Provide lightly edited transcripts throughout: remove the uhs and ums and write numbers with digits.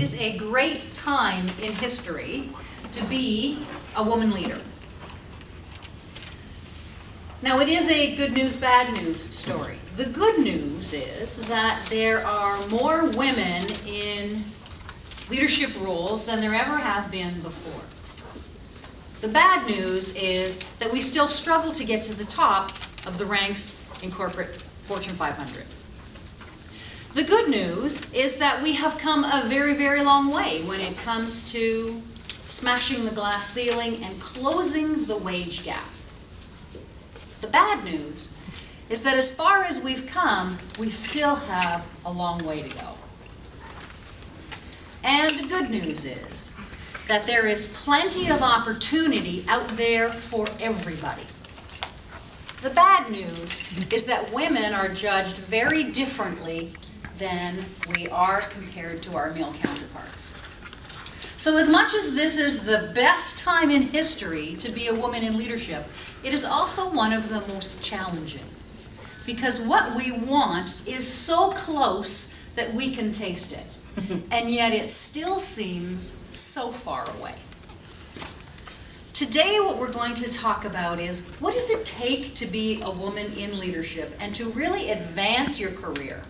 it is a great time in history to be a woman leader. Now, it is a good news, bad news story. The good news is that there are more women in leadership roles than there ever have been before. The bad news is that we still struggle to get to the top of the ranks in corporate Fortune 500. The good news is that we have come a very, very long way when it comes to smashing the glass ceiling and closing the wage gap. The bad news is that as far as we've come, we still have a long way to go. And the good news is that there is plenty of opportunity out there for everybody. The bad news is that women are judged very differently than we are compared to our male counterparts. So as much as this is the best time in history to be a woman in leadership, it is also one of the most challenging. Because what we want is so close that we can taste it. And yet it still seems so far away. Today what we're going to talk about is, what does it take to be a woman in leadership and to really advance your career?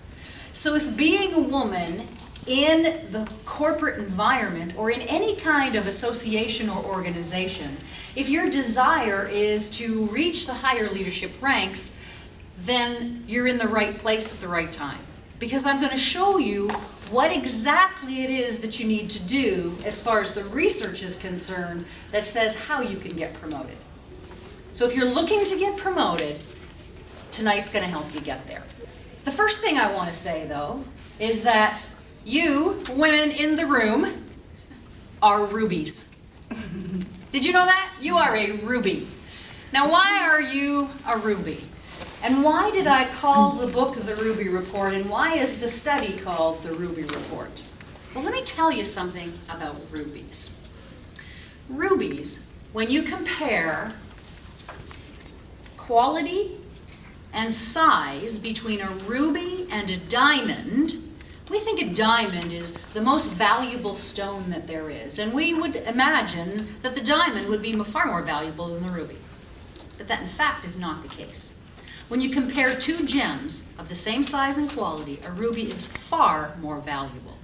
So if being a woman in the corporate environment or in any kind of association or organization, if your desire is to reach the higher leadership ranks, then you're in the right place at the right time. Because I'm going to show you what exactly it is that you need to do as far as the research is concerned that says how you can get promoted. So if you're looking to get promoted, tonight's going to help you get there. The first thing I want to say, though, is that you, women in the room, are rubies. Did you know that? You are a ruby. Now, why are you a ruby? And why did I call the book The Ruby Report, and why is the study called The Ruby Report? Well, let me tell you something about rubies. Rubies, when you compare quality and size between a ruby and a diamond, we think a diamond is the most valuable stone that there is, and we would imagine that the diamond would be far more valuable than the ruby. But that, in fact, is not the case. When you compare two gems of the same size and quality, a ruby is far more valuable.